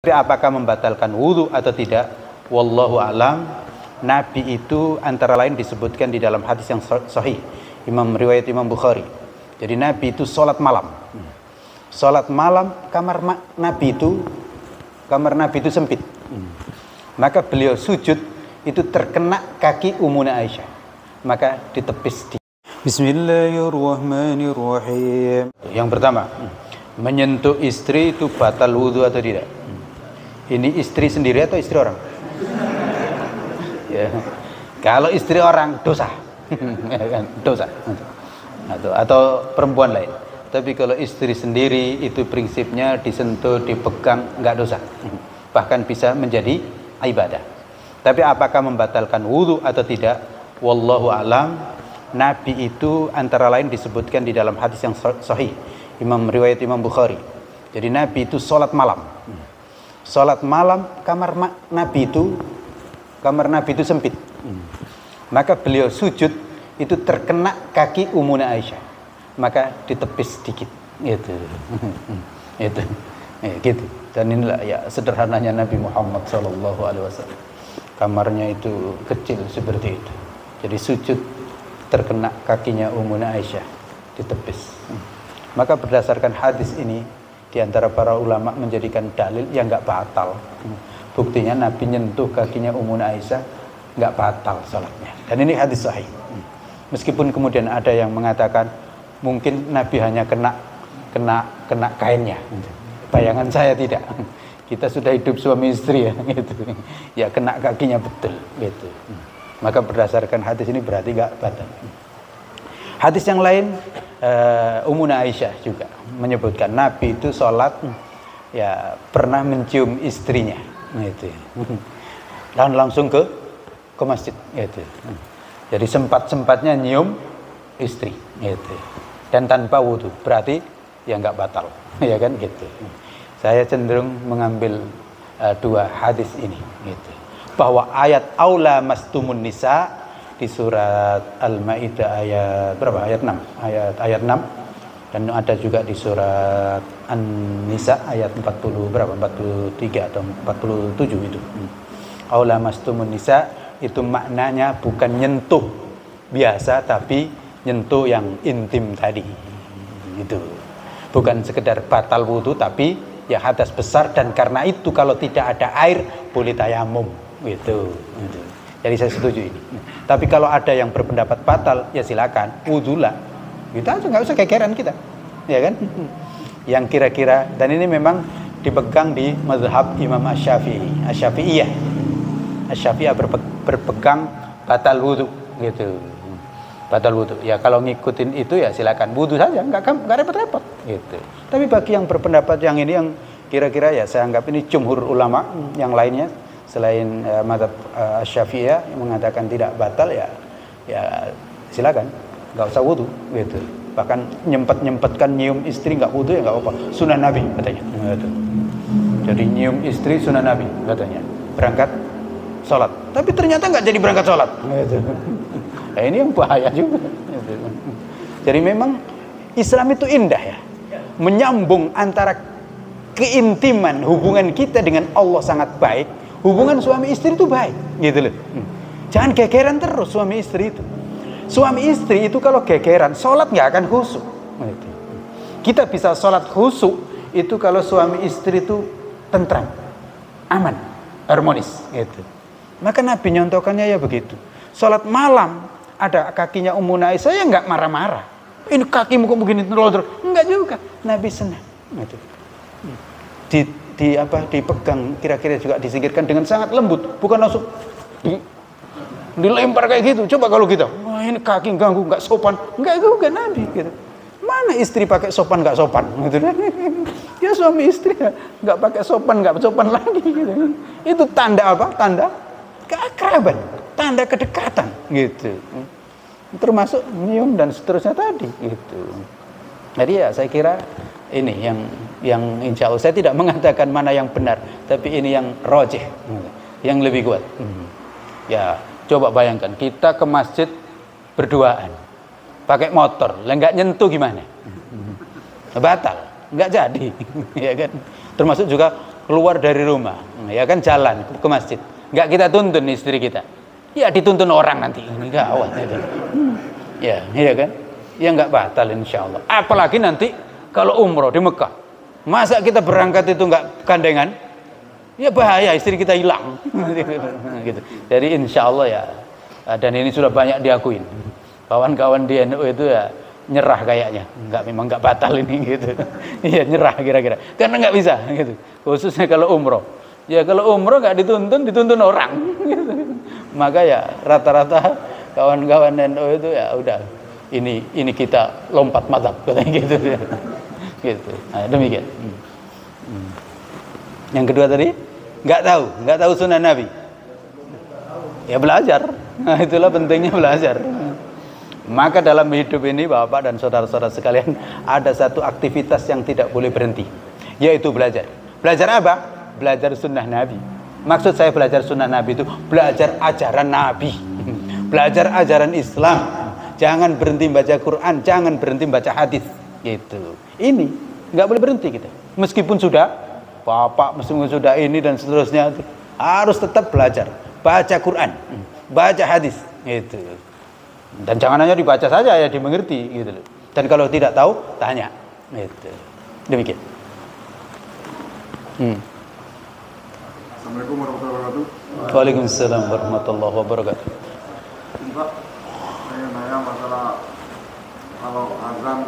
Tapi apakah membatalkan wudhu atau tidak? Wallahu a'lam. Nabi itu antara lain disebutkan di dalam hadis yang sahih, riwayat Imam Bukhari. Jadi Nabi itu sholat malam. Sholat malam, kamar Nabi itu sempit. Maka beliau sujud itu terkena kaki Ummuna Aisyah. Maka ditepis di. Bismillahirrahmanirrahim. Yang pertama, menyentuh istri itu batal wudhu atau tidak? Ini istri sendiri atau istri orang? Ya. Kalau istri orang dosa, dosa, atau perempuan lain. Tapi kalau istri sendiri itu prinsipnya disentuh, dipegang, nggak dosa, bahkan bisa menjadi ibadah. Tapi apakah membatalkan wudhu atau tidak? Wallahu a'lam. Nabi itu antara lain disebutkan di dalam hadis yang sahih, riwayat Imam Bukhari. Jadi Nabi itu sholat malam. Sholat malam, kamar Nabi itu sempit. Maka beliau sujud itu terkena kaki Ummuna Aisyah. Maka ditepis sedikit. Gitu. Gitu. Dan inilah ya sederhananya Nabi Muhammad SAW. Kamarnya itu kecil seperti itu. Jadi sujud terkena kakinya Ummuna Aisyah, ditepis. Maka berdasarkan hadis ini, di antara para ulama menjadikan dalil yang nggak batal. Buktinya Nabi nyentuh kakinya Ummuna Aisyah, nggak batal salatnya. Dan ini hadis sahih. Meskipun kemudian ada yang mengatakan mungkin Nabi hanya kena kainnya. Bayangan saya tidak. Kita sudah hidup suami istri ya, gitu. Ya kena kakinya betul, gitu. Maka berdasarkan hadis ini berarti nggak batal. Hadis yang lain, Ummuna Aisyah juga menyebutkan Nabi itu sholat ya pernah mencium istrinya, gitu. Dan langsung ke masjid, gitu. Jadi sempat-sempatnya nyium istri, gitu. Dan tanpa wudhu, berarti ya nggak batal, ya kan, gitu. Saya cenderung mengambil dua hadis ini, gitu. Bahwa ayat aula mastumun nisa di surat Al-Maidah ayat berapa? Ayat 6. Ayat 6. Dan ada juga di surat An-Nisa ayat 40 berapa? 43 atau 47 itu. Aula mastumun nisa itu maknanya bukan nyentuh biasa tapi nyentuh yang intim tadi. Gitu. Bukan sekedar batal wudu tapi ya hadas besar, dan karena itu kalau tidak ada air boleh tayamum. Gitu. Jadi saya setuju ini. Tapi kalau ada yang berpendapat batal, ya silakan wudhulah. Kita aja, nggak usah kekeran kita, ya kan? Yang kira-kira, dan ini memang dipegang di mazhab Imam Asy-Syafi'iyah. Asy-Syafi'iyah berpegang batal wudhu, gitu. Batal wudhu. Ya kalau ngikutin itu ya silakan wudhu saja, nggak repot-repot, gitu. Tapi bagi yang berpendapat yang ini, yang kira-kira ya saya anggap ini jumhur ulama yang lainnya selain mazhab Asy-Syafi'iyah yang mengatakan tidak batal, ya silakan, nggak usah wudu, gitu. Bahkan nyempetkan nyium istri nggak wudu ya nggak apa-apa, sunnah Nabi katanya, gitu. Jadi nyium istri sunnah Nabi katanya, berangkat sholat, tapi ternyata nggak jadi berangkat sholat, gitu. Nah, ini yang bahaya juga, gitu. Jadi memang Islam itu indah ya, menyambung antara keintiman hubungan kita dengan Allah sangat baik. Hubungan suami istri itu baik, gitu loh. Jangan gegeran terus suami istri itu. Suami istri itu kalau gegeran, sholat nggak akan khusyuk. Gitu. Kita bisa sholat khusyuk itu kalau suami istri itu tentram, aman, harmonis, gitu. Maka Nabi nyontokannya ya begitu. Sholat malam ada kakinya Ummuna Aisyah, ya nggak marah-marah. Ini kakimu kok begini terus? Enggak juga. Nabi senang. Gitu. Dipegang, kira-kira juga disingkirkan dengan sangat lembut, bukan langsung dilempar kayak gitu. Coba kalau kita, wah ini kaki ganggu, nggak sopan, nggak juga Nabi, gitu. Mana istri pakai sopan nggak sopan, gitu. Ya suami istri nggak pakai sopan nggak sopan lagi, gitu. Itu tanda apa? Tanda keakraban, tanda kedekatan, gitu. Termasuk nyium dan seterusnya tadi, gitu. Jadi ya saya kira ini yang insya Allah, saya tidak mengatakan mana yang benar, tapi ini yang rojih, yang lebih kuat. Ya coba bayangkan kita ke masjid berduaan, pakai motor, nggak nyentuh gimana? Batal, nggak jadi, ya kan? Termasuk juga keluar dari rumah, ya kan jalan ke masjid, nggak kita tuntun istri kita, ya dituntun orang nanti, gawat itu. Ya, iya kan? Ya nggak batal insya Allah. Apalagi nanti kalau umroh di Mekah, masa kita berangkat itu nggak gandengan? Ya bahaya, istri kita hilang. Gitu. Jadi insya Allah ya, dan ini sudah banyak diakuin. Kawan-kawan di NU itu ya nyerah kayaknya, memang nggak batal ini gitu. Iya nyerah kira-kira, karena nggak bisa gitu. Khususnya kalau umroh. Ya kalau umroh nggak dituntun orang. Gitu. Maka ya rata-rata kawan-kawan NU itu ya udah ini kita lompat mazhab katanya gitu. Gitu. Nah, demikian. Yang kedua tadi nggak tahu sunnah Nabi. Ya belajar. Nah, itulah pentingnya belajar. Maka dalam hidup ini Bapak dan saudara-saudara sekalian, ada satu aktivitas yang tidak boleh berhenti, yaitu belajar. Belajar apa? Belajar sunnah Nabi. Maksud saya belajar sunnah Nabi itu belajar ajaran Nabi, belajar ajaran Islam. Jangan berhenti baca Quran, jangan berhenti baca hadis. Gitu. Ini nggak boleh berhenti kita. Meskipun sudah Bapak, meskipun sudah ini dan seterusnya, harus tetap belajar. Baca Quran, baca hadis. Gitu. Dan jangan hanya dibaca saja, ya dimengerti gitu. Dan kalau tidak tahu tanya gitu. Demikian. Assalamualaikum warahmatullahi wabarakatuh. Waalaikumsalam warahmatullahi wabarakatuh. Mbak, saya nanya masalah kalau azan